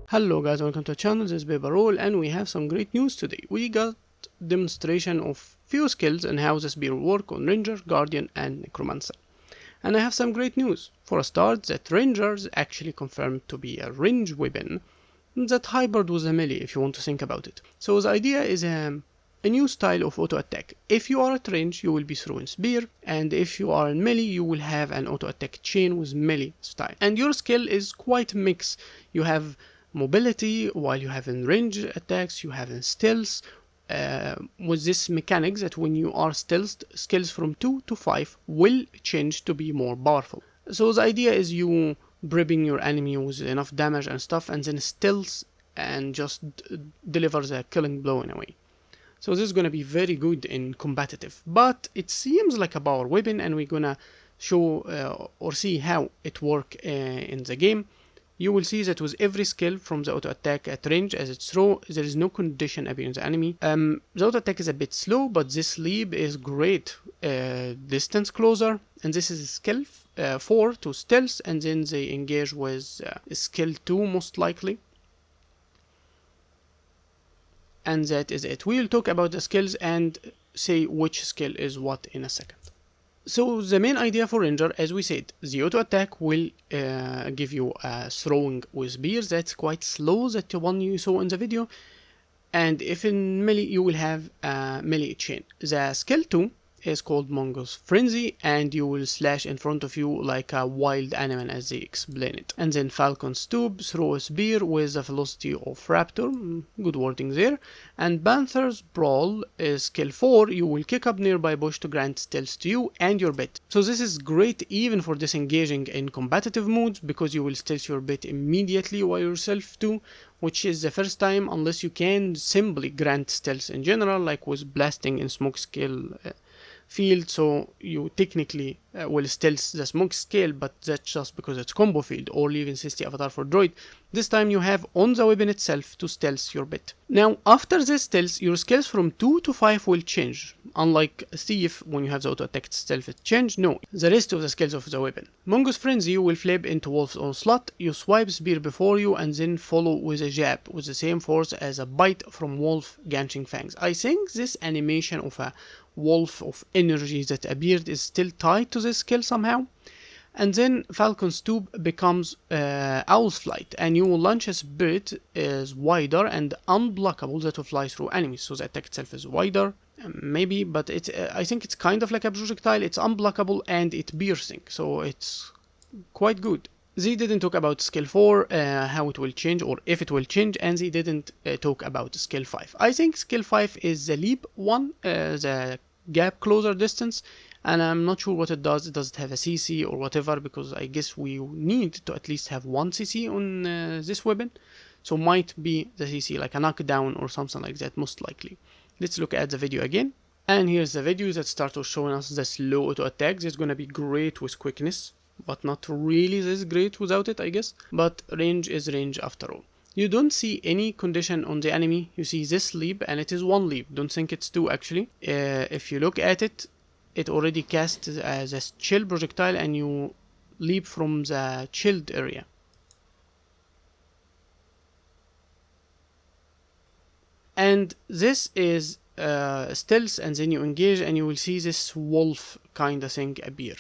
Hello guys, welcome to the channel. This is Roll, and we have some great news today. We got demonstration of few skills and how this spear will work on Ranger, Guardian and Necromancer. And I have some great news. For a start, that Ranger is actually confirmed to be a range weapon that hybrid with a melee if you want to think about it. So the idea is a new style of auto attack. If you are at range, you will be throwing spear, and if you are in melee, you will have an auto attack chain with melee style. And your skill is quite mixed. You have mobility, while you have in range attacks, you have in stealth, with this mechanics that when you are stealthed, skills from 2 to 5 will change to be more powerful. So the idea is you bribbing your enemy with enough damage and stuff, and then stealth and just deliver the killing blow in a way. So this is gonna be very good in competitive, but it seems like a power weapon, and we're gonna show or see how it work in the game. You will see that with every skill from the auto attack at range as it's throw, there is no condition appearing the enemy. The auto attack is a bit slow, but this leap is great distance closer, and this is skill 4 to stealth, and then they engage with skill 2 most likely. And that is it. We will talk about the skills and say which skill is what in a second. So the main idea for Ranger, as we said, the auto attack will give you a throwing with spears that's quite slow, that the one you saw in the video. And if in melee, you will have a melee chain. The skill 2 is called Mongoose Frenzy, and you will slash in front of you like a wild animal as they explain it. And then Falcon Stoop, throw a spear with the velocity of Raptor, good wording there. And Panther's Brawl is skill 4, you will kick up nearby bush to grant stealth to you and your bit. So this is great even for disengaging in competitive modes, because you will stealth your bit immediately while yourself too, which is the first time unless you can simply grant stealth in general, like with blasting in smoke skill field. So you technically will stealth the smoke scale, but that's just because it's combo field, or leaving 60 avatar for droid. This time you have on the weapon itself to stealth your bit. Now after this stealth, your skills from 2 to 5 will change. Unlike Thief, when you have the auto attack stealth it change, no, the rest of the skills of the weapon. Mongoose Frenzy will flip into Wolf's Onslaught, you swipe spear before you and then follow with a jab with the same force as a bite from Wolf Ganching Fangs. I think this animation of a wolf of energy that appeared is still tied to this skill somehow. And then Falcon Stoop becomes Owl's Flight, and you will launch a spirit is wider and unblockable that will fly through enemies. So the attack itself is wider, maybe, but it's I think it's kind of like a projectile. It's unblockable and it's piercing, so it's quite good. They didn't talk about skill 4, how it will change or if it will change, and they didn't talk about skill 5. I think skill 5 is the leap one, the gap closer distance, and I'm not sure what it does. Does it have a CC or whatever, because I guess we need to at least have 1 CC on this weapon. So might be the CC like a knockdown or something like that, most likely. Let's look at the video again. And here's the video that starts showing us the slow auto attack. It's gonna be great with quickness, but not really this great without it, I guess. But range is range after all. You don't see any condition on the enemy. You see this leap, and it is 1 leap. Don't think it's 2 actually. If you look at it, it already casts this chill projectile, and you leap from the chilled area. And this is stealth, and then you engage, and you will see this wolf kind of thing appear.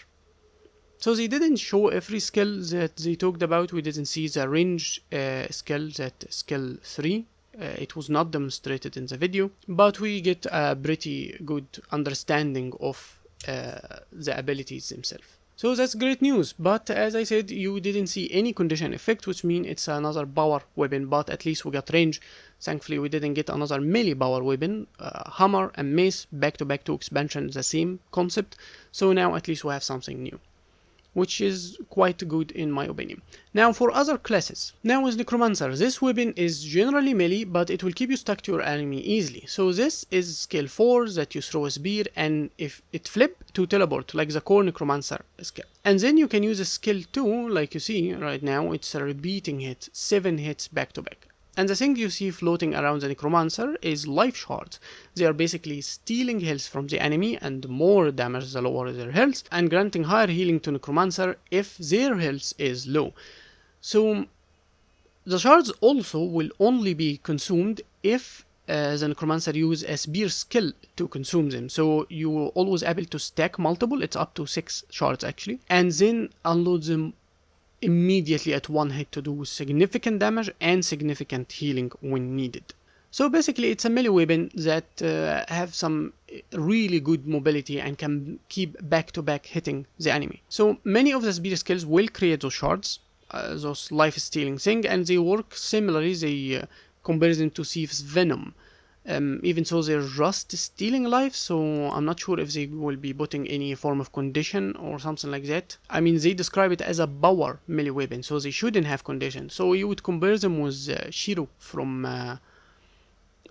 So they didn't show every skill that they talked about. We didn't see the range skill, that skill 3. It was not demonstrated in the video, but we get a pretty good understanding of the abilities themselves. So that's great news, but as I said, you didn't see any condition effect, which means it's another power weapon, but at least we got range. Thankfully we didn't get another melee power weapon. Hammer and mace back to back to expansion, the same concept, so now at least we have something new, which is quite good in my opinion. Now for other classes. Now with Necromancer, this weapon is generally melee, but it will keep you stuck to your enemy easily. So this is skill 4 that you throw a spear, and if it flip to teleport like the core Necromancer skill. And then you can use a skill 2, like you see right now, it's a repeating hit, 7 hits back to back. And the thing you see floating around the Necromancer is life shards. They are basically stealing health from the enemy, and more damage the lower their health, and granting higher healing to Necromancer if their health is low. So the shards also will only be consumed if the Necromancer use a spear skill to consume them. So you're always able to stack multiple, it's up to 6 shards actually, and then unload them immediately at one hit to do significant damage and significant healing when needed. So basically it's a melee weapon that have some really good mobility and can keep back-to-back hitting the enemy. So many of the spear skills will create those shards, those life-stealing thing, and they work similarly. They compare them to Thief's Venom. Even so, they're just stealing life, so I'm not sure if they will be putting any form of condition or something like that. I mean, they describe it as a power melee weapon, so they shouldn't have condition. So you would compare them with Shiro from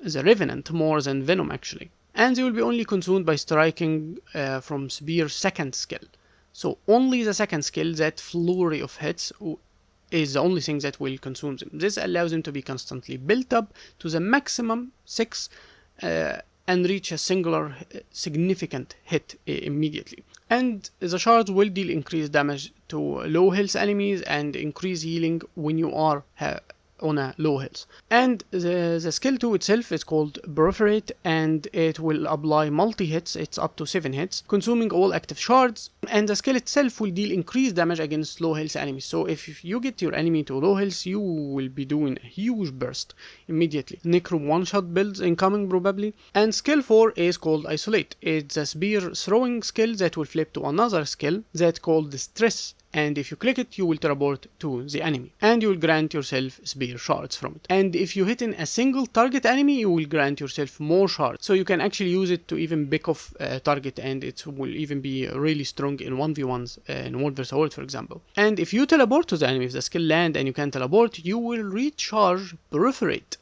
the Revenant more than Venom actually. And they will be only consumed by striking from Spear second skill. So only the second skill, that flurry of hits, is the only thing that will consume them. This allows them to be constantly built up to the maximum 6 and reach a singular significant hit immediately. And the shards will deal increased damage to low health enemies and increase healing when you are on a low health. And the skill 2 itself is called Perforate, and it will apply multi-hits, it's up to 7 hits, consuming all active shards, and the skill itself will deal increased damage against low health enemies. So if you get your enemy to low health, you will be doing a huge burst immediately. Necro one-shot builds incoming probably. And skill 4 is called Isolate. It's a spear throwing skill that will flip to another skill that's called Distress. And if you click it, you will teleport to the enemy, and you will grant yourself spear shards from it. And if you hit in a single target enemy, you will grant yourself more shards. So you can actually use it to even pick off a target, and it will even be really strong in 1v1s in World vs. World, for example. And if you teleport to the enemy, if the skill land and you can teleport, you will recharge Perforate.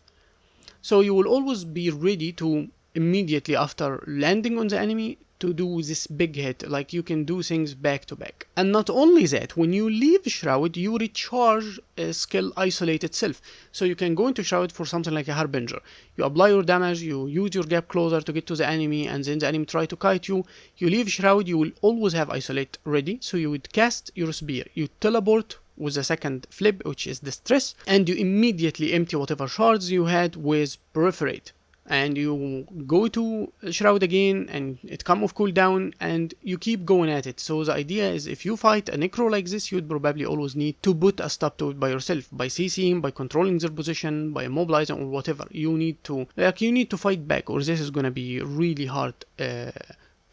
So you will always be ready to immediately after landing on the enemy to do this big hit, like you can do things back to back. And not only that, when you leave Shroud, you recharge a skill Isolate itself. So you can go into Shroud for something like a Harbinger. You apply your damage, you use your gap closer to get to the enemy, and then the enemy try to kite you. You leave Shroud, you will always have Isolate ready, so you would cast your spear. You teleport with the second flip, which is Distress, and you immediately empty whatever shards you had with Perforate. And you go to Shroud again, and it come off cooldown, and you keep going at it. So the idea is, if you fight a Necro like this, you'd probably always need to put a stop to it by yourself, by CCing, by controlling their position, by immobilizing, or whatever. You need to fight back, or this is gonna be really hard to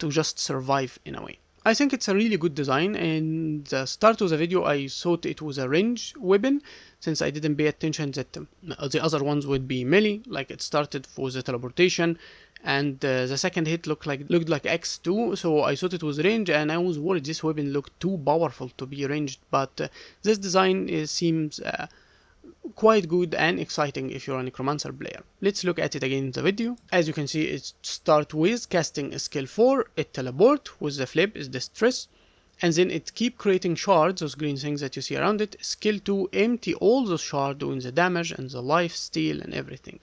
just survive in a way. I think it's a really good design. In the start of the video I thought it was a range weapon, since I didn't pay attention that the other ones would be melee, like it started for the teleportation, and the second hit looked like X2, so I thought it was range, and I was worried this weapon looked too powerful to be ranged, but this design seems quite good and exciting if you're a Necromancer player. Let's look at it again in the video. As you can see, it starts with casting a skill 4, it teleport, with the flip is Distress, and then it keep creating shards, those green things that you see around it. Skill 2, empty all those shards, doing the damage and the life steal and everything.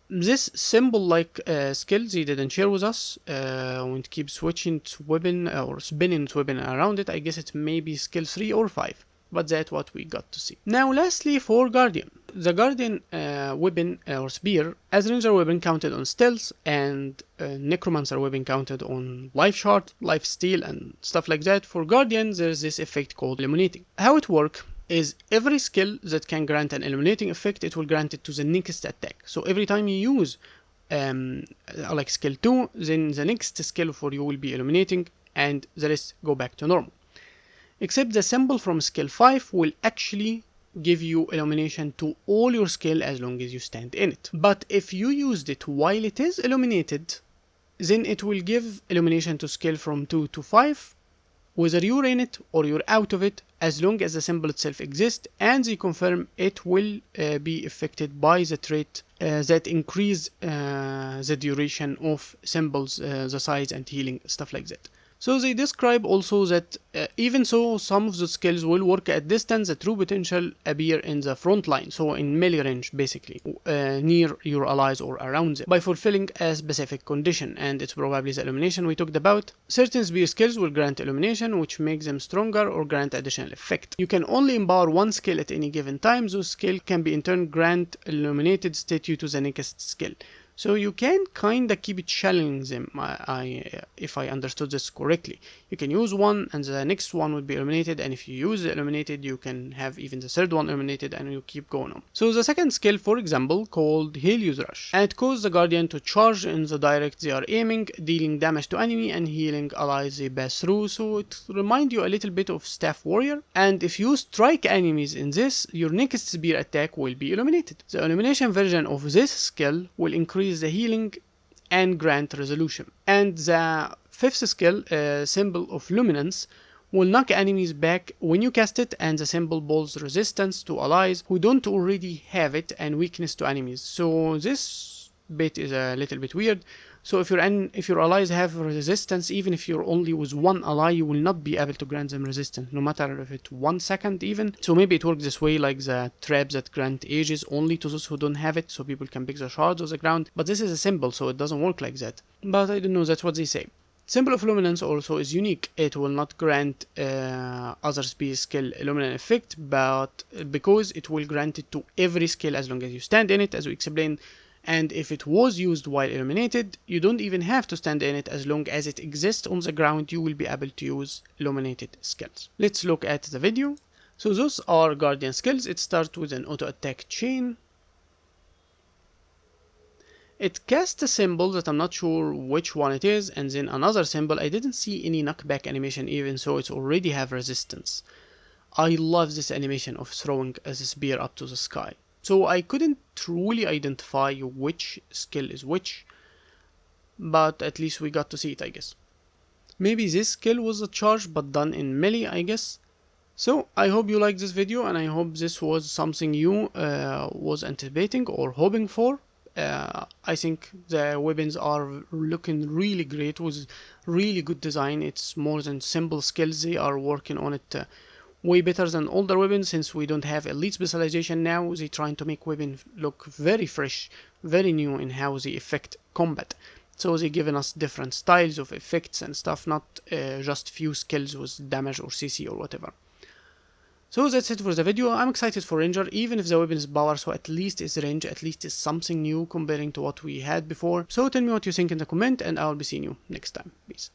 This symbol-like skill they didn't share with us. When it keeps switching its weapon or spinning its weapon around it, I guess it may be skill 3 or 5. But that's what we got to see. Now lastly, for Guardian. The Guardian weapon or spear, as Ranger weapon counted on stealth, and Necromancer weapon counted on life shard, life steal, and stuff like that. For Guardian, there's this effect called Illuminating. How it works is every skill that can grant an illuminating effect, it will grant it to the next attack. So every time you use like skill 2, then the next skill for you will be illuminating, and the rest go back to normal. Except the symbol from skill 5 will actually give you illumination to all your skill as long as you stand in it. But if you used it while it is illuminated, then it will give illumination to skill from 2 to 5, whether you're in it or you're out of it, as long as the symbol itself exists, and they confirm it will be affected by the trait that increase the duration of symbols, the size and healing, stuff like that. So they describe also that even so some of the skills will work at distance, the true potential appear in the front line, so in melee range basically, near your allies or around them, by fulfilling a specific condition, and it's probably the illumination we talked about. Certain spear skills will grant illumination, which makes them stronger or grant additional effect. You can only empower one skill at any given time, those skill can be in turn grant illuminated statue to the next skill. So you can kinda keep it challenging them, if I understood this correctly. You can use one and the next one would be illuminated, and if you use the illuminated you can have even the third one illuminated, and you keep going on. So the second skill, for example, called Helios Rush, and it causes the Guardian to charge in the direct they are aiming, dealing damage to enemy and healing allies they pass through, so it reminds you a little bit of Staff Warrior. And if you strike enemies in this, your next spear attack will be illuminated. The illumination version of this skill will increase the healing and grant resolution. And the fifth skill, Symbol of Luminance, will knock enemies back when you cast it, and the symbol bolts resistance to allies who don't already have it and weakness to enemies. So this bit is a little bit weird. So if your allies have resistance, even if you're only with one ally, you will not be able to grant them resistance, no matter if it's 1 second even. So maybe it works this way, like the traps that grant ages only to those who don't have it, so people can pick the shards of the ground. But this is a symbol, so it doesn't work like that. But I don't know, that's what they say. Symbol of Luminance also is unique. It will not grant other spear skill illuminant effect, but because it will grant it to every skill as long as you stand in it, as we explained. And if it was used while illuminated, you don't even have to stand in it. As long as it exists on the ground, you will be able to use illuminated skills. Let's look at the video. So those are Guardian skills. It starts with an auto attack chain. It casts a symbol that I'm not sure which one it is, and then another symbol. I didn't see any knockback animation even, so it's already have resistance. I love this animation of throwing a spear up to the sky. So I couldn't truly identify which skill is which, but at least we got to see it, I guess. Maybe this skill was a charge but done in melee, I guess. So I hope you liked this video, and I hope this was something you was anticipating or hoping for. I think the weapons are looking really great with really good design. It's more than simple skills, they are working on it way better than older weapons. Since we don't have elite specialization now, they're trying to make weapons look very fresh, very new in how they affect combat. So they're giving us different styles of effects and stuff, not just few skills with damage or CC or whatever. So that's it for the video. I'm excited for Ranger, even if the weapon is power, so at least it's range, at least it's something new comparing to what we had before. So tell me what you think in the comment, and I'll be seeing you next time. Peace.